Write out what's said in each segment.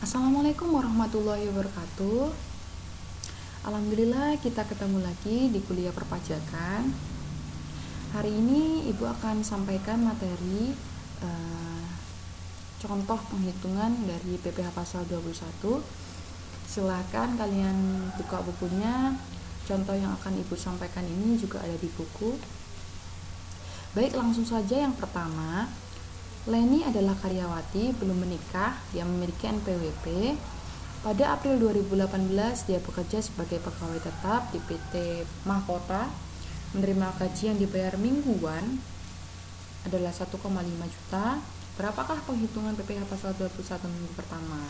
Assalamualaikum warahmatullahi wabarakatuh. Alhamdulillah kita ketemu lagi di kuliah perpajakan. Hari ini Ibu akan sampaikan materi contoh penghitungan dari PPh pasal 21. Silahkan kalian buka bukunya. Contoh yang akan Ibu sampaikan ini juga ada di buku. Baik, langsung saja yang pertama. Leni adalah karyawati belum menikah yang memiliki NPWP. Pada April 2018 dia bekerja sebagai pegawai tetap di PT Mahkota, menerima gaji yang dibayar mingguan adalah 1,5 juta. Berapakah penghitungan PPh pasal 21 minggu pertama?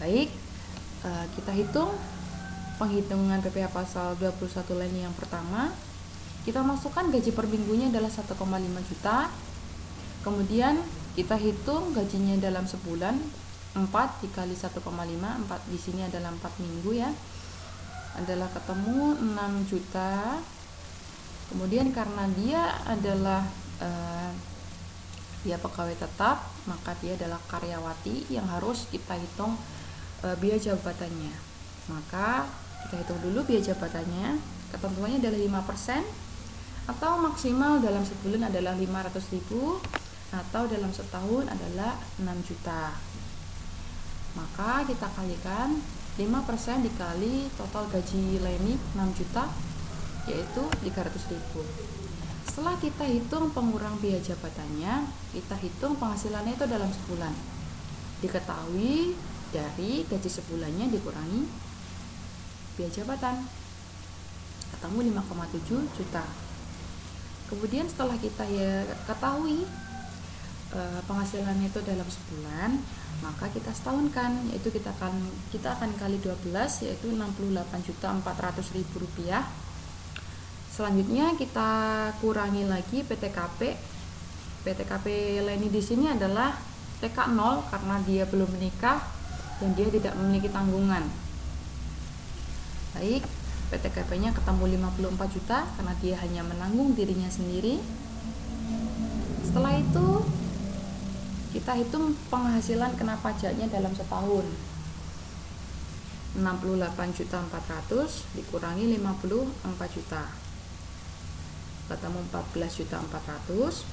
Baik, kita hitung penghitungan PPh pasal 21 Leni yang pertama. Kita masukkan gaji per minggunya adalah 1,5 juta. Kemudian kita hitung gajinya dalam sebulan, 4 dikali 1,5, 4 di sini adalah 4 minggu ya. Adalah ketemu 6 juta. Kemudian karena dia adalah dia pegawai tetap, maka dia adalah karyawati yang harus kita hitung biaya jabatannya. Maka kita hitung dulu biaya jabatannya. Ketentuannya adalah 5% atau maksimal dalam sebulan adalah 500.000 atau dalam setahun adalah 6 juta. Maka kita kalikan 5% dikali total gaji Leni 6 juta, yaitu 300.000. Setelah kita hitung pengurang biaya jabatannya, kita hitung penghasilannya itu dalam sebulan. Diketahui dari gaji sebulannya dikurangi biaya jabatan, ketemu 5,7 juta. Kemudian setelah kita ketahui penghasilannya itu dalam sebulan, maka kita setahunkan, yaitu kita akan kali 12, yaitu 68.400.000 rupiah. Selanjutnya kita kurangi lagi PTKP. PTKP Leni di sini adalah TK 0 karena dia belum menikah dan dia tidak memiliki tanggungan. Baik, PTKP-nya ketemu 54 juta karena dia hanya menanggung dirinya sendiri. Setelah itu kita hitung penghasilan kena pajaknya dalam setahun. 68.400.000 dikurangi 54 juta. Ketemu 14.400.000.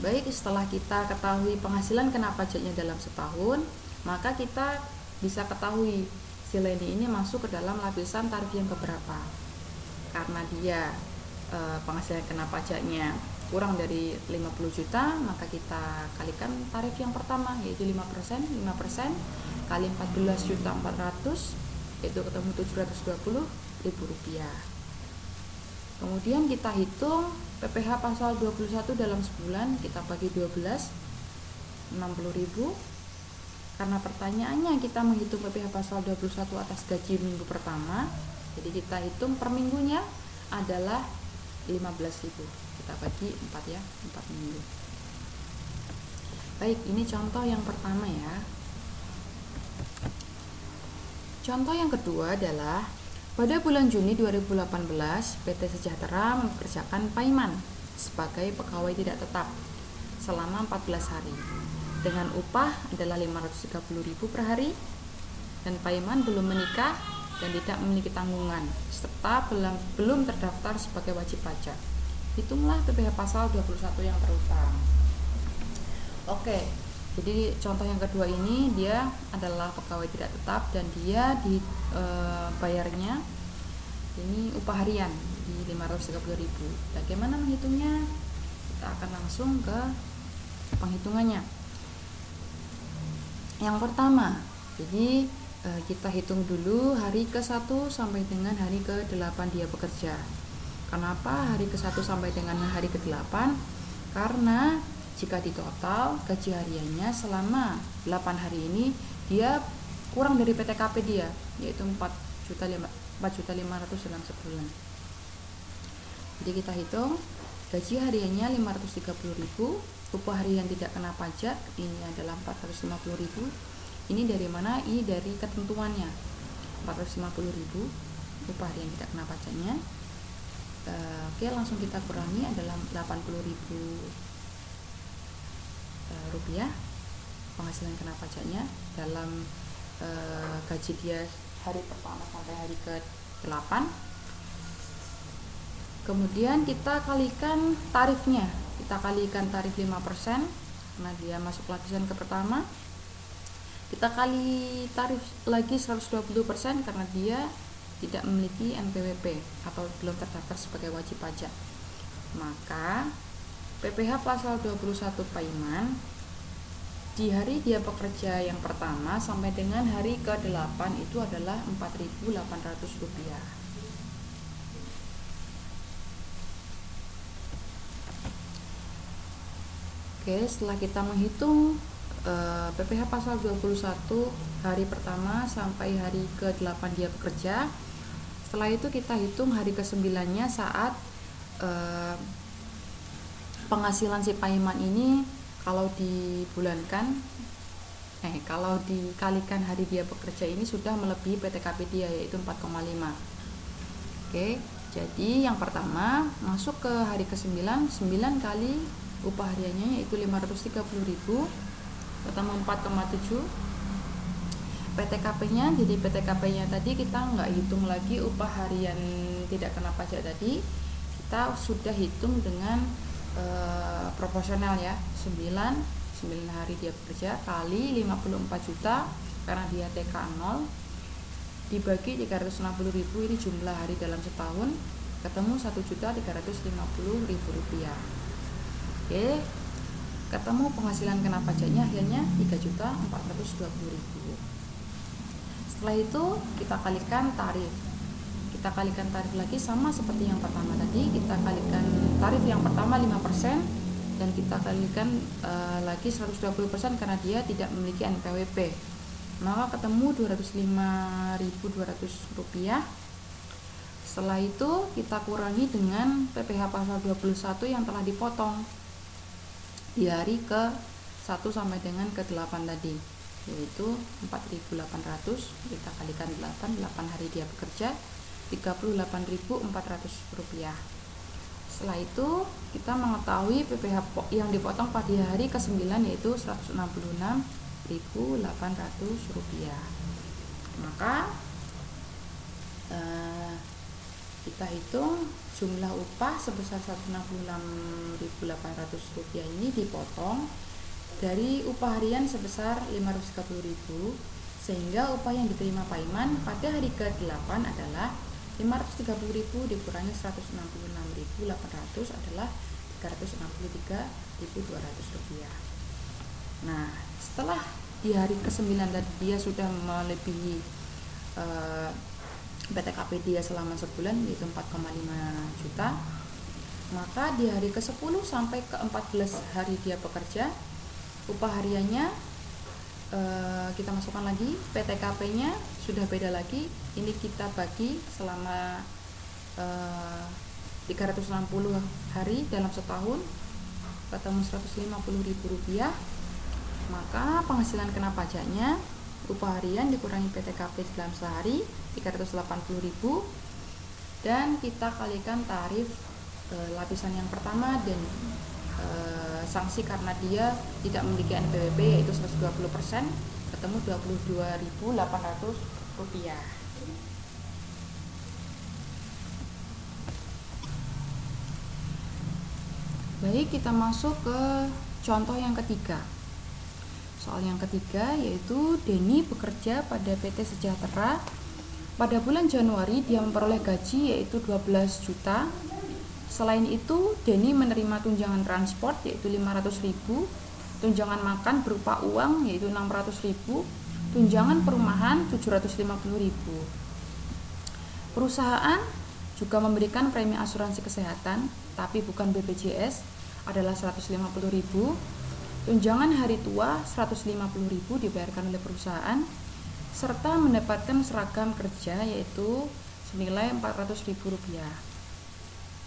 Baik, setelah kita ketahui penghasilan kena pajaknya dalam setahun, maka kita bisa ketahui si Leni ini masuk ke dalam lapisan tarif yang keberapa. Karena dia penghasilan kena pajaknya kurang dari 50 juta, maka kita kalikan tarif yang pertama, yaitu 5%, 5% kali 14.400.000, yaitu ketemu 720.000 rupiah. Kemudian kita hitung PPh pasal 21 dalam sebulan, kita bagi 12, 60.000. Karena pertanyaannya kita menghitung PPh pasal 21 atas gaji minggu pertama, jadi kita hitung per minggunya adalah 15.000. Kita bagi 4 ya, 4 minggu. Baik, ini contoh yang pertama ya. Contoh yang kedua adalah pada bulan Juni 2018 PT Sejahtera mempekerjakan Paiman sebagai pegawai tidak tetap selama 14 hari dengan upah adalah 530.000 per hari, dan Paiman belum menikah dan tidak memiliki tanggungan serta belum terdaftar sebagai wajib pajak. Hitunglah PPh pasal 21 yang terutang. Oke, jadi contoh yang kedua ini dia adalah pegawai tidak tetap dan dia bayarnya ini upah harian di 530.000. Bagaimana menghitungnya? Kita akan langsung ke penghitungannya. Yang pertama, jadi kita hitung dulu hari ke-1 sampai dengan hari ke-8 dia bekerja. Kenapa hari ke-1 sampai dengan hari ke-8? Karena jika di total gaji hariannya selama 8 hari ini dia kurang dari PTKP dia, yaitu 4.500.000 dalam sebulan. Jadi kita hitung gaji hariannya 530.000, upah harian tidak kena pajak ini adalah 450.000. Ini dari mana? Ini dari ketentuannya. 450.000 upah harian tidak kena pajaknya. Oke, langsung kita kurangi adalah 80.000 rupiah. penghasilan kena pajaknya dalam gaji dia hari pertama sampai hari ke-8. Kemudian kita kalikan tarifnya, kita kalikan tarif 5% karena dia masuk lapisan ke pertama. Kita kali tarif lagi 120% karena dia tidak memiliki NPWP atau belum terdaftar sebagai wajib pajak. Maka PPh pasal 21 Paiman di hari dia bekerja yang pertama sampai dengan hari ke-8 itu adalah Rp4.800. Oke, setelah kita menghitung PPh pasal 21 hari pertama sampai hari ke-8 dia bekerja, setelah itu kita hitung hari ke-9-nya saat penghasilan si Paiman ini kalau dibulankan kalau dikalikan hari dia bekerja ini sudah melebihi PTKP dia, yaitu 4,5. Oke, jadi yang pertama masuk ke hari ke-9, 9 kali upah hariannya yaitu 530.000, ketemu 4,7 PTKP-nya. Jadi PTKP-nya tadi kita nggak hitung lagi upah harian tidak kena pajak tadi, kita sudah hitung dengan proporsional ya, 9 hari dia bekerja kali 54 juta karena dia TK 0 dibagi 360.000, ini jumlah hari dalam setahun, ketemu 1.350.000 rupiah. Oke, ketemu penghasilan kena pajaknya akhirnya 3.420.000. Setelah itu kita kalikan tarif. Kita kalikan tarif lagi sama seperti yang pertama tadi, kita kalikan tarif yang pertama 5% dan kita kalikan lagi 120% karena dia tidak memiliki NPWP. Maka ketemu Rp205.200. Setelah itu kita kurangi dengan PPh pasal 21 yang telah dipotong di hari ke-1 sampai dengan ke-8 tadi, yaitu 4.800, kita kalikan 8 hari dia bekerja, Rp38.400. Setelah itu kita mengetahui PPh yang dipotong pada hari ke-9 yaitu Rp166.800. Maka kita hitung jumlah upah sebesar Rp166.800 ini dipotong dari upah harian sebesar Rp530.000, sehingga upah yang diterima Paiman pada hari ke-8 adalah Rp530.000 dikurangi Rp166.800 adalah Rp363.200. Nah, setelah di hari ke-9 tadi dia sudah melebihi PTKP dia selama sebulan yaitu 4,5 juta, maka di hari ke-10 sampai ke-14 hari dia bekerja, upah hariannya kita masukkan lagi, PTKP-nya sudah beda lagi, ini kita bagi selama 360 hari dalam setahun, ketemu Rp150.000. Maka penghasilan kena pajaknya upah harian dikurangi PTKP dalam sehari 380.000 dan kita kalikan tarif lapisan yang pertama dan sanksi karena dia tidak memiliki NPWP yaitu 120%, ketemu Rp22.800. Baik, kita masuk ke contoh yang ketiga. Soal yang ketiga yaitu Denny bekerja pada PT Sejahtera. Pada bulan Januari dia memperoleh gaji yaitu 12 juta. Selain itu, Denny menerima tunjangan transport yaitu 500.000, tunjangan makan berupa uang yaitu 600.000, tunjangan perumahan 750.000. Perusahaan juga memberikan premi asuransi kesehatan, tapi bukan BPJS, adalah 150.000. Tunjangan hari tua 150.000 dibayarkan oleh perusahaan, serta mendapatkan seragam kerja yaitu senilai Rp400.000.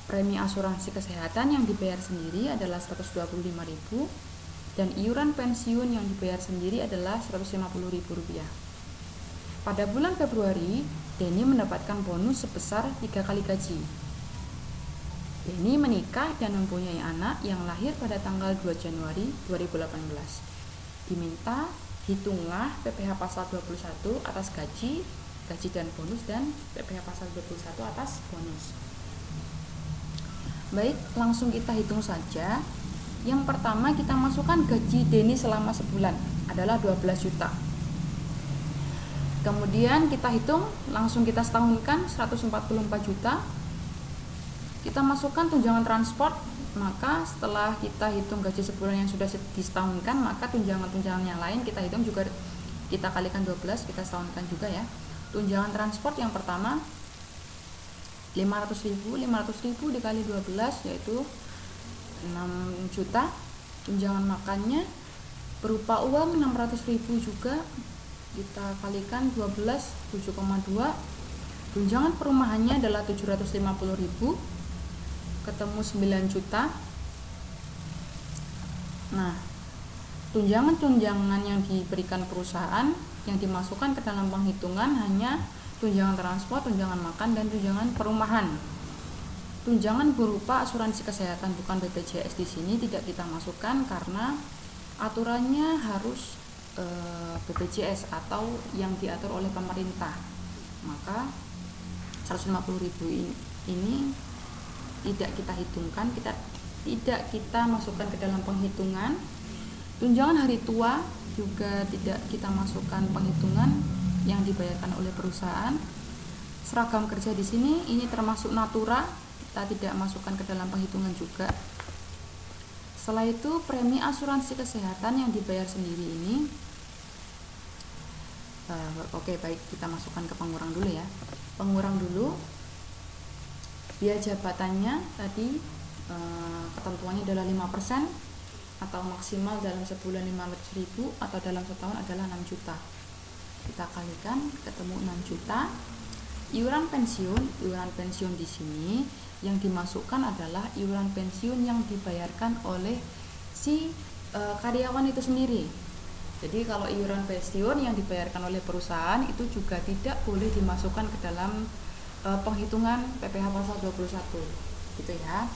Premi asuransi kesehatan yang dibayar sendiri adalah Rp125.000 dan iuran pensiun yang dibayar sendiri adalah Rp150.000. Pada bulan Februari, Denny mendapatkan bonus sebesar 3 kali gaji. Denny menikah dan mempunyai anak yang lahir pada tanggal 2 Januari 2018. diminta hitunglah PPh pasal 21 atas gaji dan bonus, dan PPh pasal 21 atas bonus. Baik, langsung kita hitung saja. Yang pertama, kita masukkan gaji Denny selama sebulan adalah 12 juta. Kemudian kita hitung, langsung kita setahunkan 144 juta. Kita masukkan tunjangan transport, maka setelah kita hitung gaji sebulan yang sudah disetahunkan, maka tunjangan-tunjangan yang lain kita hitung juga, kita kalikan 12, kita setahunkan juga ya. Tunjangan transport yang pertama 500.000 dikali 12 yaitu 6 juta. Tunjangan makannya berupa uang 600.000 juga, kita kalikan 12, 7,2. Tunjangan perumahannya adalah 750.000, ketemu 9 juta. Nah, tunjangan-tunjangan yang diberikan perusahaan yang dimasukkan ke dalam penghitungan hanya tunjangan transport, tunjangan makan, dan tunjangan perumahan. Tunjangan berupa asuransi kesehatan bukan BPJS di sini tidak kita masukkan karena aturannya harus BPJS atau yang diatur oleh pemerintah. Maka 150.000 ini tidak kita hitungkan, tidak kita masukkan ke dalam penghitungan. Tunjangan hari tua juga tidak kita masukkan penghitungan yang dibayarkan oleh perusahaan. Seragam kerja di sini ini termasuk natura, kita tidak masukkan ke dalam penghitungan juga. Setelah itu premi asuransi kesehatan yang dibayar sendiri ini, oke, baik, kita masukkan ke pengurang dulu ya. Pengurang dulu, biaya jabatannya tadi ketentuannya adalah 5% atau maksimal dalam sebulan 500.000 atau dalam setahun adalah 6 juta. Kita kalikan ketemu 6 juta. Iuran pensiun di sini yang dimasukkan adalah iuran pensiun yang dibayarkan oleh si karyawan itu sendiri. Jadi kalau iuran pensiun yang dibayarkan oleh perusahaan itu juga tidak boleh dimasukkan ke dalam penghitungan PPh pasal 21 gitu ya.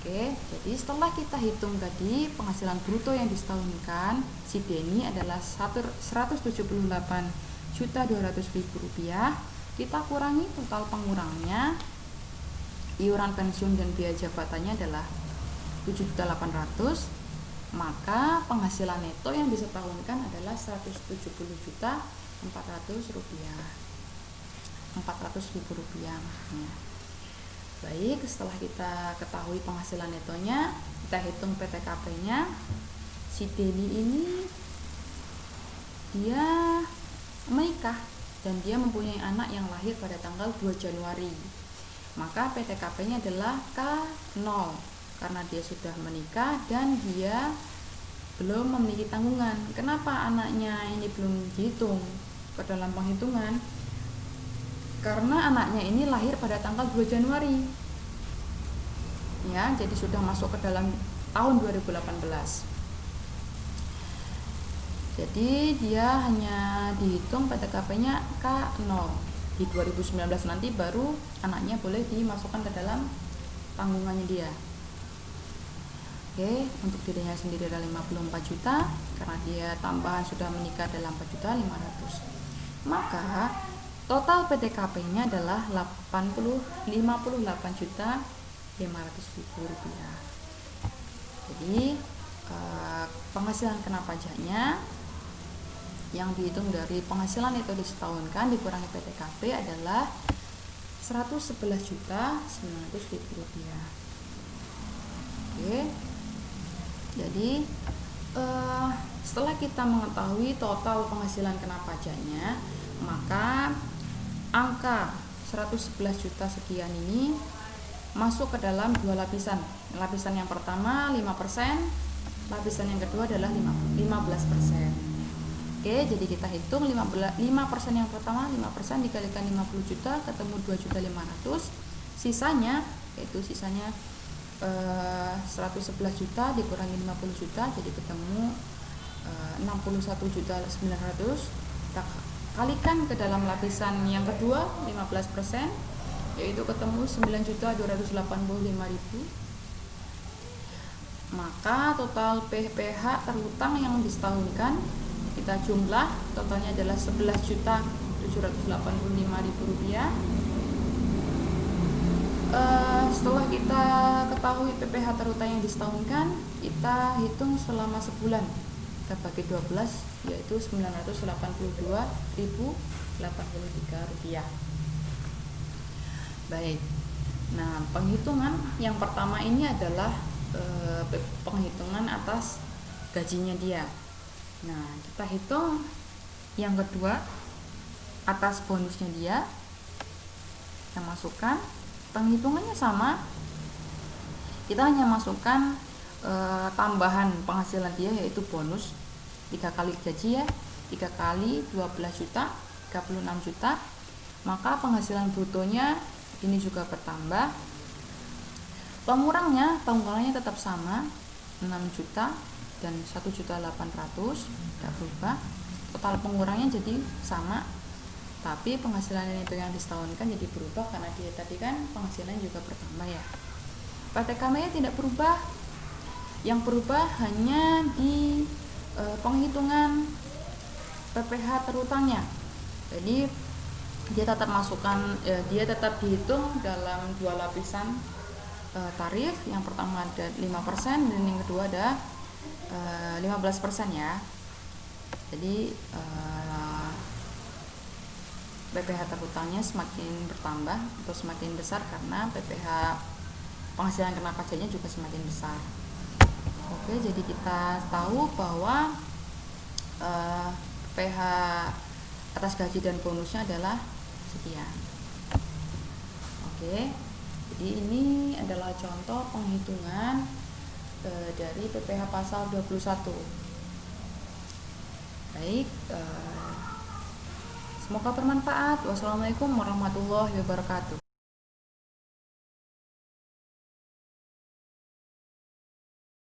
Oke, jadi setelah kita hitung tadi penghasilan bruto yang disetahunkan si Denny adalah 178.200.000 rupiah. Kita kurangi total pengurangnya, iuran pensiun dan biaya jabatannya adalah 7.800.000, maka penghasilan neto yang disetahunkan adalah 170.400.000 rupiah. Baik, setelah kita ketahui penghasilan netonya, kita hitung PTKP-nya. Si Denny ini dia menikah dan dia mempunyai anak yang lahir pada tanggal 2 Januari. Maka PTKP-nya adalah K0 karena dia sudah menikah dan dia belum memiliki tanggungan. Kenapa anaknya ini belum dihitung ke dalam penghitungan? Karena anaknya ini lahir pada tanggal 2 Januari. Ya, jadi sudah masuk ke dalam tahun 2018. Jadi dia hanya dihitung PTKP-nya K0. Di 2019 nanti baru anaknya boleh dimasukkan ke dalam tanggungannya dia. Oke, untuk dirinya sendiri adalah 54 juta karena dia tambahan sudah menikah adalah 4.500.000. Maka total PTKP-nya adalah 58.500.000 rupiah. Jadi penghasilan kena pajaknya yang dihitung dari penghasilan itu disetahunkan dikurangi PTKP adalah 111.900.000 rupiah. Oke, jadi setelah kita mengetahui total penghasilan kena pajaknya, maka angka 111 juta sekian ini masuk ke dalam dua lapisan. Lapisan yang pertama 5%, lapisan yang kedua adalah 15%. Oke, jadi kita hitung 5% yang pertama, 5% dikalikan 50 juta ketemu 2.500.000. Sisanya 111 juta dikurangi 50 juta jadi ketemu 61.900.000. Kita kalikan ke dalam lapisan yang kedua 15%, yaitu ketemu 9.285.000. Maka total PPh terhutang yang disetahunkan kita jumlah totalnya adalah Rp11.785.000. Setelah kita ketahui PPh terhutang yang disetahunkan, kita hitung selama sebulan. Kita bagi 12, yaitu Rp982.083. Baik. Nah, penghitungan yang pertama ini adalah penghitungan atas gajinya dia. Nah, kita hitung yang kedua atas bonusnya dia. Kita masukkan, penghitungannya sama. Kita hanya masukkan tambahan penghasilan dia, yaitu bonus 3 kali gaji ya, 3 kali 12 juta, 36 juta. Maka penghasilan brutonya ini juga bertambah. Pengurangnya, pengurangnya tetap sama, 6 juta dan 1.800.000, tidak berubah. Total pengurangnya jadi sama, tapi penghasilan itu yang disetahunkan jadi berubah karena dia tadi kan penghasilan juga bertambah ya. PTKM-nya tidak berubah. Yang berubah hanya di penghitungan PPh terhutangnya. Jadi dia tetap masukkan, dia tetap dihitung dalam 2 lapisan tarif. Yang pertama ada 5% dan yang kedua ada 15% ya. Jadi PPh terhutangnya semakin bertambah atau semakin besar karena PPh penghasilan kena pajaknya juga semakin besar. Oke, jadi kita tahu bahwa PPh atas gaji dan bonusnya adalah sekian. Oke, jadi ini adalah contoh penghitungan dari PPh pasal 21. Baik, semoga bermanfaat. Wassalamualaikum warahmatullahi wabarakatuh.